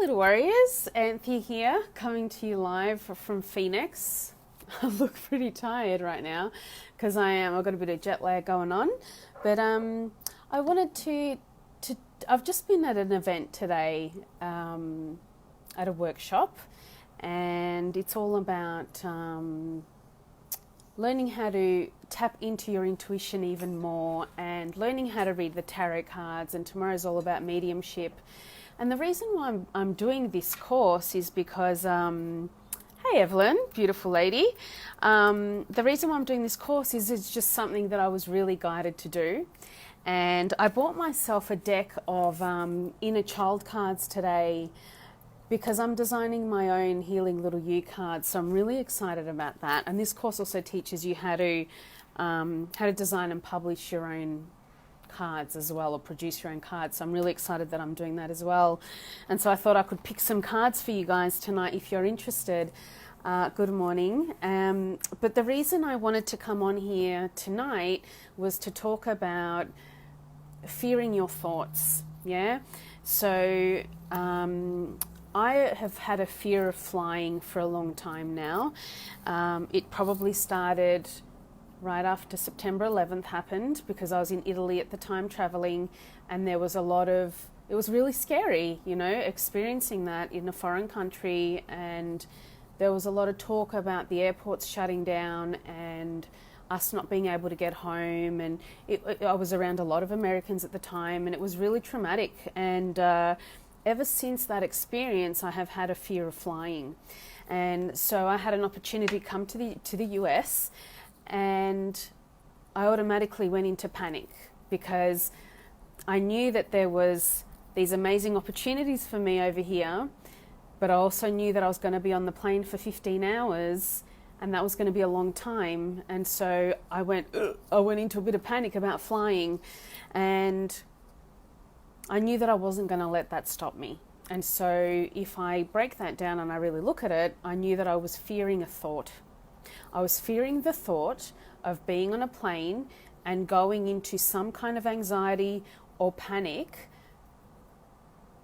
little warriors, Anthea here, coming to you live from Phoenix. I look pretty tired right now because I've got a bit of jet lag going on. But I wanted to I've just been at an event today at a workshop, and it's all about learning how to tap into your intuition even more and learning how to read the tarot cards, and tomorrow's all about mediumship. And the reason why I'm doing this course is because, hey Evelyn, beautiful lady, the reason why I'm doing this course is it's just something that I was really guided to do. And I bought myself a deck of inner child cards today because I'm designing my own Healing Little You cards, so I'm really excited about that. And this course also teaches you how to design and publish your own cards as well, or produce your own cards. So I'm really excited that I'm doing that as well. And so I thought I could pick some cards for you guys tonight if you're interested. Good morning. But the reason I wanted to come on here tonight was to talk about fearing your thoughts. Yeah. So I have had a fear of flying for a long time now. It probably started right after September 11th happened, because I was in Italy at the time traveling, and there was it was really scary, experiencing that in a foreign country. And there was a lot of talk about the airports shutting down and us not being able to get home. And I was around a lot of Americans at the time, and it was really traumatic. And ever since that experience, I have had a fear of flying. And so I had an opportunity to come to the US, and I automatically went into panic because I knew that there was these amazing opportunities for me over here, but I also knew that I was going to be on the plane for 15 hours, and that was going to be a long time. And so I went into a bit of panic about flying, and I knew that I wasn't going to let that stop me. And so if I break that down and I really look at it, I knew that I was fearing a thought. I was fearing the thought of being on a plane and going into some kind of anxiety or panic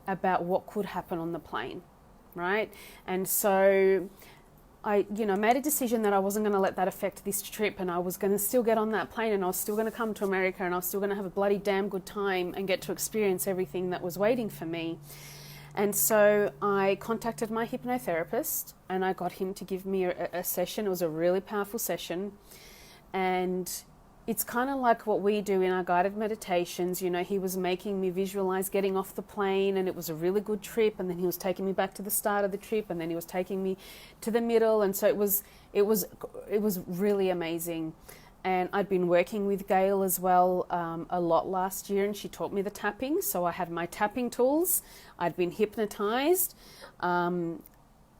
about what could happen on the plane, right? And so I made a decision that I wasn't going to let that affect this trip, and I was going to still get on that plane, and I was still going to come to America, and I was still going to have a bloody damn good time and get to experience everything that was waiting for me. And so I contacted my hypnotherapist, and I got him to give me a session. It was a really powerful session. And it's kind of like what we do in our guided meditations. He was making me visualize getting off the plane, and it was a really good trip. And then he was taking me back to the start of the trip, and then he was taking me to the middle. And so it was really amazing. And I'd been working with Gail as well a lot last year, and she taught me the tapping. So I had my tapping tools. I'd been hypnotized.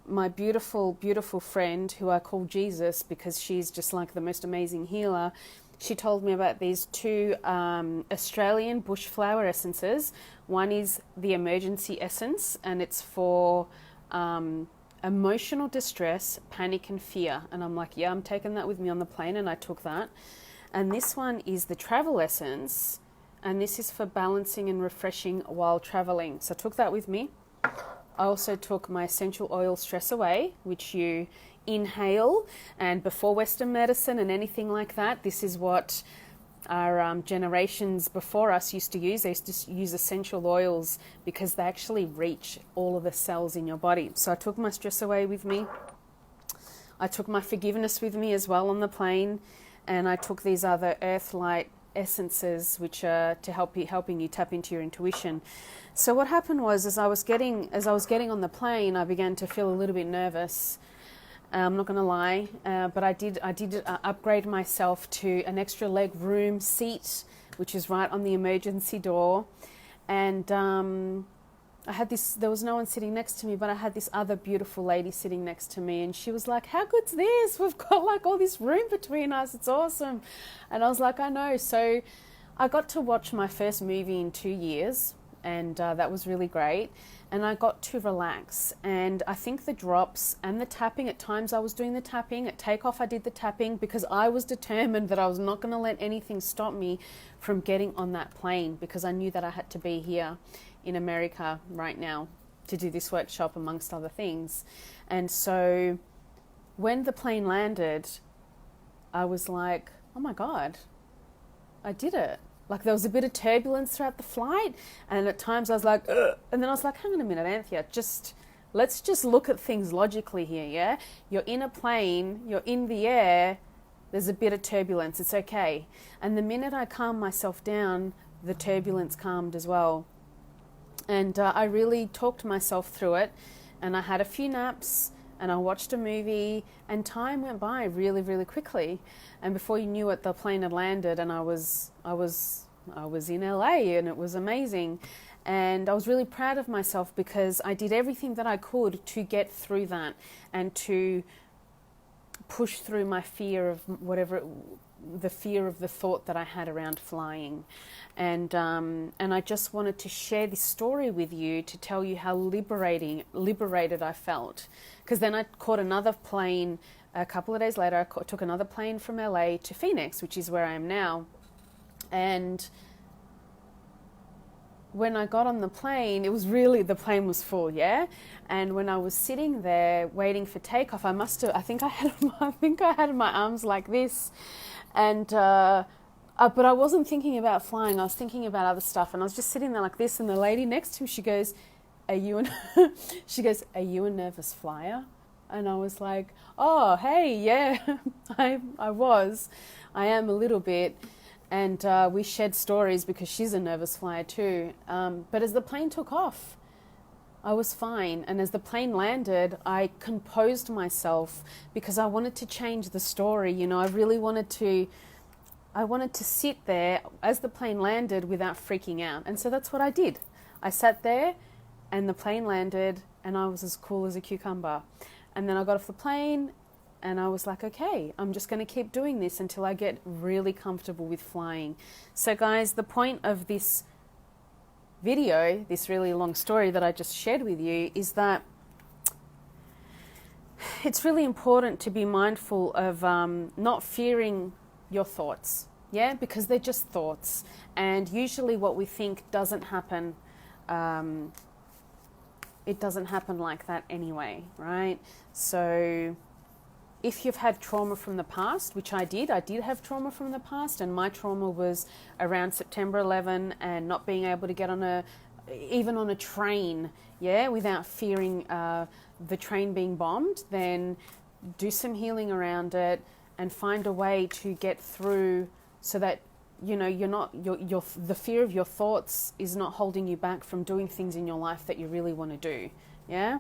My beautiful, beautiful friend, who I call Jesus because she's just like the most amazing healer, she told me about these two Australian bush flower essences. One is the emergency essence, and it's for emotional distress, panic and fear. And I'm like, yeah, I'm taking that with me on the plane, and I took that. And this one is the travel essence, and this is for balancing and refreshing while traveling. So I took that with me. I also took my essential oil Stress Away, which you inhale, and before Western medicine and anything like that, this is what our generations before us used to use. They used to use essential oils because they actually reach all of the cells in your body. So I took my Stress Away with me. I took my Forgiveness with me as well on the plane, and I took these other Earth Light essences, which are to helping you tap into your intuition. So what happened was, as I was getting on the plane, I began to feel a little bit nervous. I'm not going to lie, but I did upgrade myself to an extra leg room seat, which is right on the emergency door. And I had this, there was no one sitting next to me, but I had this other beautiful lady sitting next to me, and she was like, how good's this? We've got like all this room between us. It's awesome. And I was like, I know. So I got to watch my first movie in 2 years, and that was really great. And I got to relax. And I think the drops and the tapping, at times I was doing the tapping. At takeoff I did the tapping because I was determined that I was not going to let anything stop me from getting on that plane, because I knew that I had to be here in America right now. to do this workshop amongst other things. And so when the plane landed, I was like, oh my God, I did it. Like there was a bit of turbulence throughout the flight, and at times I was like, ugh. And then I was like, hang on a minute, Anthea, let's just look at things logically here, yeah? You're in a plane, you're in the air, there's a bit of turbulence, it's okay. And the minute I calmed myself down, the turbulence calmed as well. And I really talked myself through it, and I had a few naps, and I watched a movie, and time went by really, really quickly. And before you knew it, the plane had landed, and I was in LA, and it was amazing. And I was really proud of myself because I did everything that I could to get through that and to push through my fear of the fear of the thought that I had around flying. And I just wanted to share this story with you to tell you how liberated I felt. Because then I caught another plane a couple of days later. I took another plane from LA to Phoenix, which is where I am now. And when I got on the plane, the plane was full, yeah? And when I was sitting there waiting for takeoff, I think I had my arms like this. And, but I wasn't thinking about flying. I was thinking about other stuff. And I was just sitting there like this. And the lady next to me, she goes, are you a nervous flyer? And I was like, oh, hey, yeah, I am a little bit. And we shared stories because she's a nervous flyer too. But as the plane took off, I was fine. And as the plane landed, I composed myself because I wanted to change the story. You know, I wanted to sit there as the plane landed without freaking out. And so that's what I did. I sat there and the plane landed and I was as cool as a cucumber. And then I got off the plane and I was like, okay, I'm just going to keep doing this until I get really comfortable with flying. So guys, the point of this video, this really long story that I just shared with you, is that it's really important to be mindful of not fearing your thoughts, yeah, because they're just thoughts. And usually what we think doesn't happen. It doesn't happen like that anyway, right? So if you've had trauma from the past, which I did have trauma from the past, and my trauma was around September 11 and not being able to get even on a train, yeah, without fearing the train being bombed, then do some healing around it and find a way to get through so that, you know, the fear of your thoughts is not holding you back from doing things in your life that you really want to do, yeah?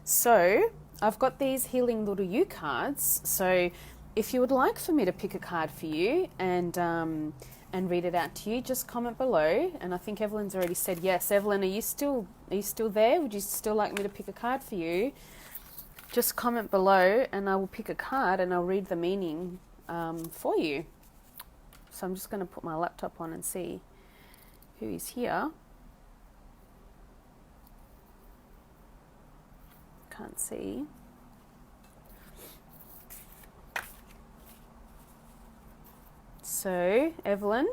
So I've got these Healing Little You cards. So if you would like for me to pick a card for you and read it out to you, just comment below. And I think Evelyn's already said yes. Evelyn, are you still there? Would you still like me to pick a card for you? Just comment below and I will pick a card and I'll read the meaning for you. So I'm just going to put my laptop on and see who is here. Can't see. So, Evelyn,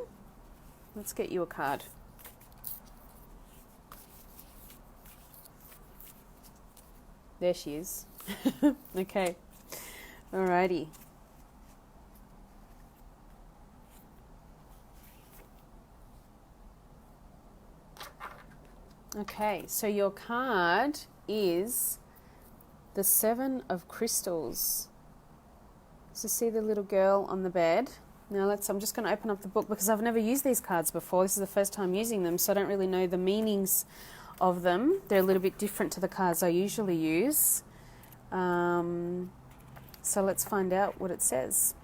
let's get you a card. There she is. Okay. Alrighty. Okay, so your card is the Seven of Crystals. So see the little girl on the bed. Now I'm just going to open up the book because I've never used these cards before. This is the first time using them, so I don't really know the meanings of them. They're a little bit different to the cards I usually use. So let's find out what it says.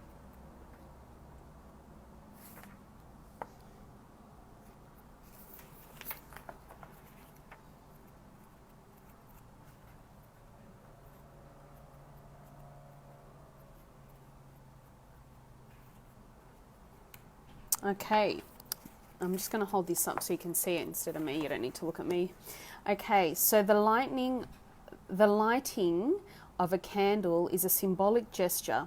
Okay, I'm just going to hold this up so you can see it instead of me. You don't need to look at me. Okay, so the lighting of a candle is a symbolic gesture.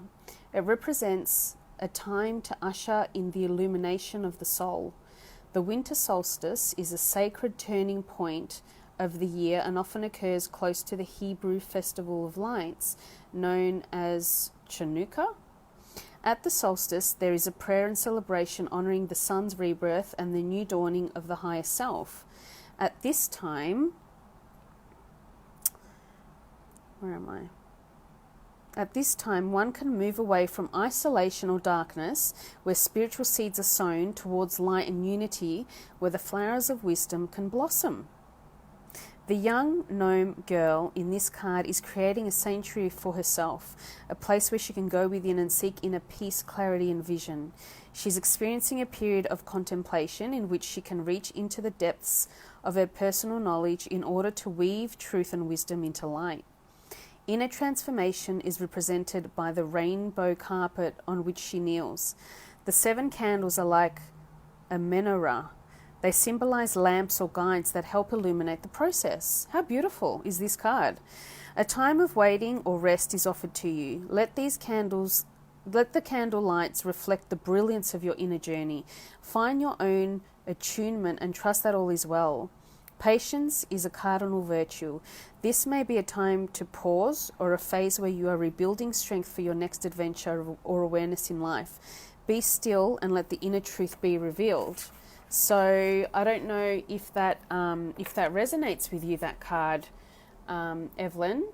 It represents a time to usher in the illumination of the soul. The winter solstice is a sacred turning point of the year and often occurs close to the Hebrew Festival of Lights, known as Chanukah. At the solstice, there is a prayer and celebration honouring the sun's rebirth and the new dawning of the higher self. At this time, At this time, one can move away from isolation or darkness, where spiritual seeds are sown, towards light and unity, where the flowers of wisdom can blossom. The young gnome girl in this card is creating a sanctuary for herself, a place where she can go within and seek inner peace, clarity and vision. She's experiencing a period of contemplation in which she can reach into the depths of her personal knowledge in order to weave truth and wisdom into light. Inner transformation is represented by the rainbow carpet on which she kneels. The 7 candles are like a menorah. They symbolize lamps or guides that help illuminate the process. How beautiful is this card? A time of waiting or rest is offered to you. Let the candle lights reflect the brilliance of your inner journey. Find your own attunement and trust that all is well. Patience is a cardinal virtue. This may be a time to pause or a phase where you are rebuilding strength for your next adventure or awareness in life. Be still and let the inner truth be revealed. So I don't know if that resonates with you, that card, Evelyn.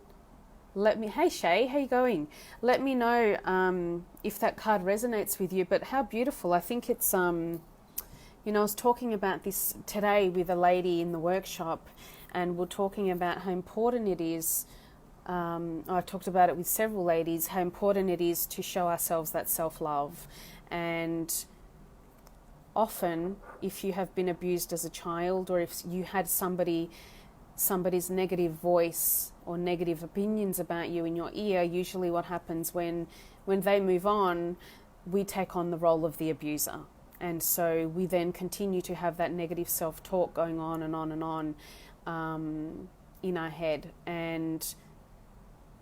Hey Shay, how you going? Let me know if that card resonates with you. But how beautiful! I think it's I was talking about this today with a lady in the workshop, and we're talking about how important it is. I talked about it with several ladies, how important it is to show ourselves that self-love. And often, if you have been abused as a child, or if you had somebody's negative voice or negative opinions about you in your ear, usually what happens when they move on, we take on the role of the abuser. And so we then continue to have that negative self-talk going on and on and on in our head. And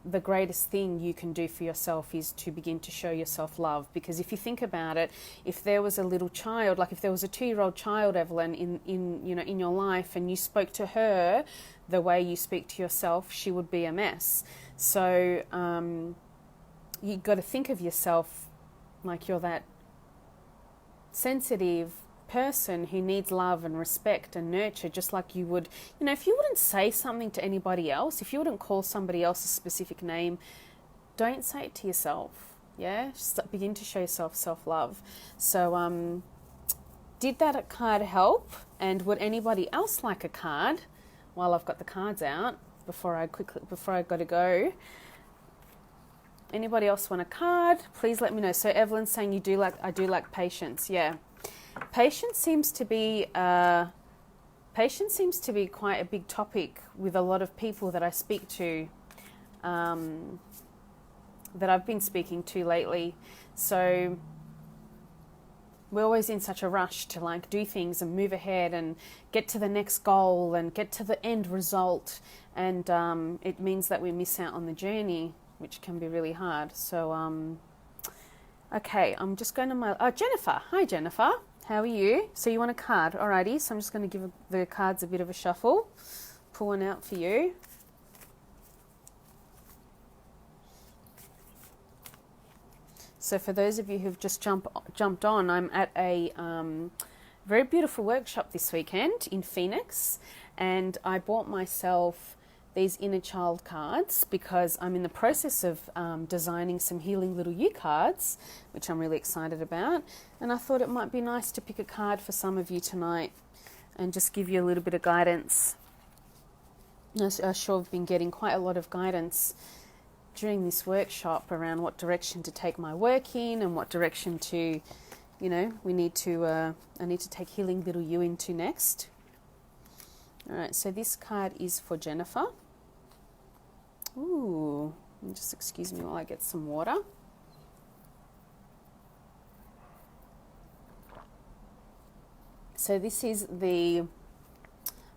the greatest thing you can do for yourself is to begin to show yourself love. Because if you think about it, if there was a little child, like if there was a 2-year-old child, Evelyn, in your life, and you spoke to her the way you speak to yourself, she would be a mess. So you've got to think of yourself like you're that sensitive person who needs love and respect and nurture, just like you would, if you wouldn't say something to anybody else, if you wouldn't call somebody else a specific name, don't say it to yourself. Yeah, begin to show yourself self-love. So did that card help? And would anybody else like a card while I've got the cards out before I got to go? Anybody else want a card? Please let me know. So Evelyn's saying I do like patience. Yeah. Patience seems to be quite a big topic with a lot of people that I speak to, that I've been speaking to lately. So we're always in such a rush to do things and move ahead and get to the next goal and get to the end result. And it means that we miss out on the journey, which can be really hard. So, okay, I'm just going to Jennifer. Hi, Jennifer. How are you? So you want a card? Alrighty, so I'm just going to give the cards a bit of a shuffle. Pull one out for you. So for those of you who've just jumped on, I'm at a very beautiful workshop this weekend in Phoenix, and I bought myself these inner child cards because I'm in the process of designing some Healing Little You cards, which I'm really excited about. And I thought it might be nice to pick a card for some of you tonight and just give you a little bit of guidance. I'm sure I've been getting quite a lot of guidance during this workshop around what direction to take my work in and what direction to, I need to take Healing Little You into next. All right, so this card is for Jennifer. Ooh, just excuse me while I get some water. So this is the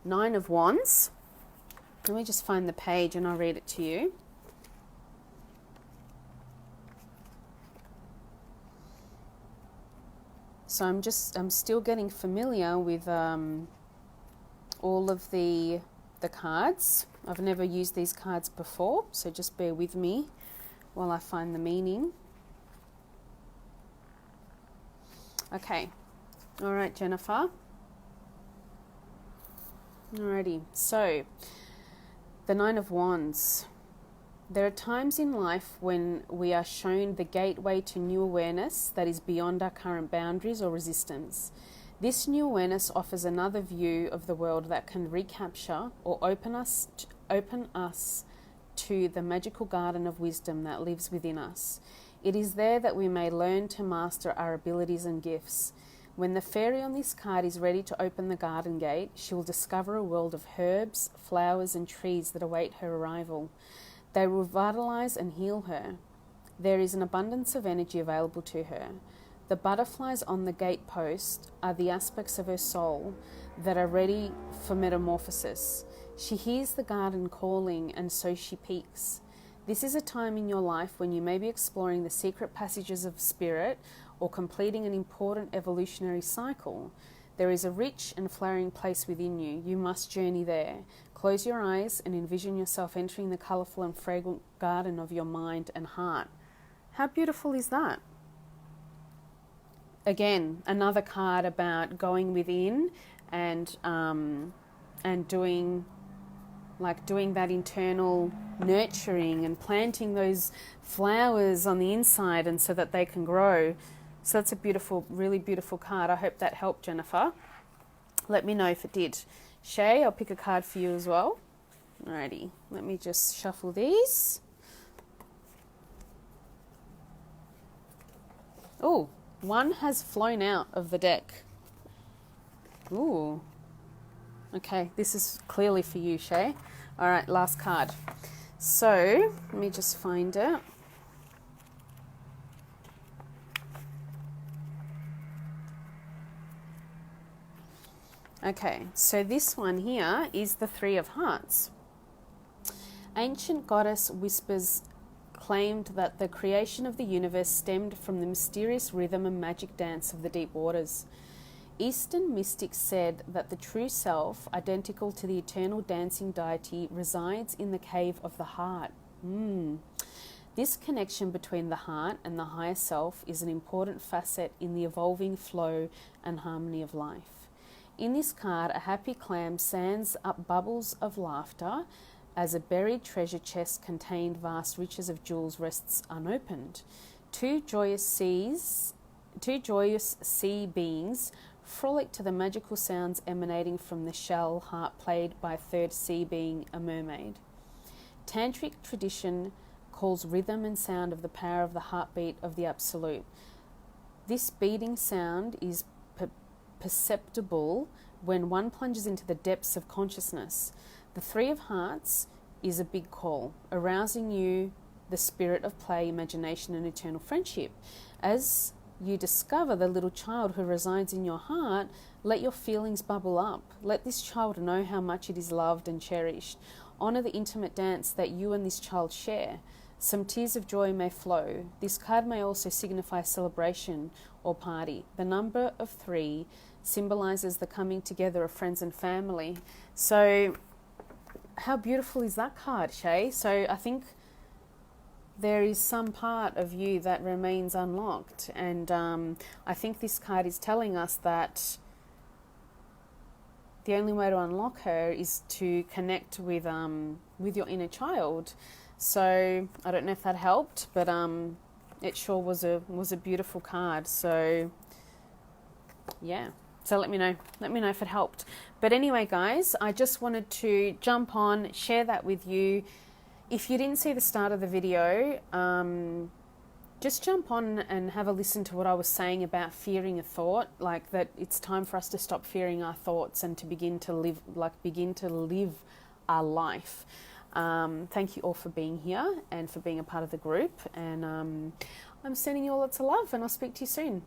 9 of Wands. Let me just find the page and I'll read it to you. So I'm still getting familiar with all of the the cards. I've never used these cards before, so just bear with me while I find the meaning. Okay. All right, Jennifer. Alrighty. So, the Nine of Wands. There are times in life when we are shown the gateway to new awareness that is beyond our current boundaries or resistance. This new awareness offers another view of the world that can recapture or open us to the magical garden of wisdom that lives within us. It is there that we may learn to master our abilities and gifts. When the fairy on this card is ready to open the garden gate, she will discover a world of herbs, flowers, and trees that await her arrival. They will vitalize and heal her. There is an abundance of energy available to her. The butterflies on the gatepost are the aspects of her soul that are ready for metamorphosis. She hears the garden calling, and so she peeks. This is a time in your life when you may be exploring the secret passages of spirit or completing an important evolutionary cycle. There is a rich and flowering place within you. You must journey there. Close your eyes and envision yourself entering the colourful and fragrant garden of your mind and heart. How beautiful is that? Again, another card about going within and doing that internal nurturing and planting those flowers on the inside, and so that they can grow. So that's a beautiful, really beautiful card. I hope that helped, Jennifer. Let me know if it did. Shay, I'll pick a card for you as well. Alrighty, let me just shuffle these. Oh, one has flown out of the deck. Ooh. Okay, this is clearly for you, Shay. All right, last card. So, let me just find it. Okay, so this one here is the Three of Hearts. Ancient goddess whispers claimed that the creation of the universe stemmed from the mysterious rhythm and magic dance of the deep waters. Eastern mystics said that the true self, identical to the eternal dancing deity, resides in the cave of the heart. This connection between the heart and the higher self is an important facet in the evolving flow and harmony of life. In this card, a happy clam sands up bubbles of laughter as a buried treasure chest contained vast riches of jewels rests unopened. Two joyous sea beings frolic to the magical sounds emanating from the shell harp played by a third sea being, a mermaid. Tantric tradition calls rhythm and sound of the power of the heartbeat of the Absolute. This beating sound is perceptible when one plunges into the depths of consciousness. The Three of Hearts is a big call, arousing you the spirit of play, imagination, and eternal friendship. As you discover the little child who resides in your heart, let your feelings bubble up. Let this child know how much it is loved and cherished. Honor the intimate dance that you and this child share. Some tears of joy may flow. This card may also signify celebration or party. The number of 3 symbolizes the coming together of friends and family. So how beautiful is that card, Shay? So I think there is some part of you that remains unlocked, and I think this card is telling us that the only way to unlock her is to connect with your inner child. So I don't know if that helped, but it sure was a beautiful card. So yeah. So let me know if it helped. But anyway, guys, I just wanted to jump on, share that with you. If you didn't see the start of the video, just jump on and have a listen to what I was saying about fearing a thought, like that it's time for us to stop fearing our thoughts and to begin to live our life. Thank you all for being here and for being a part of the group. And I'm sending you all lots of love, and I'll speak to you soon.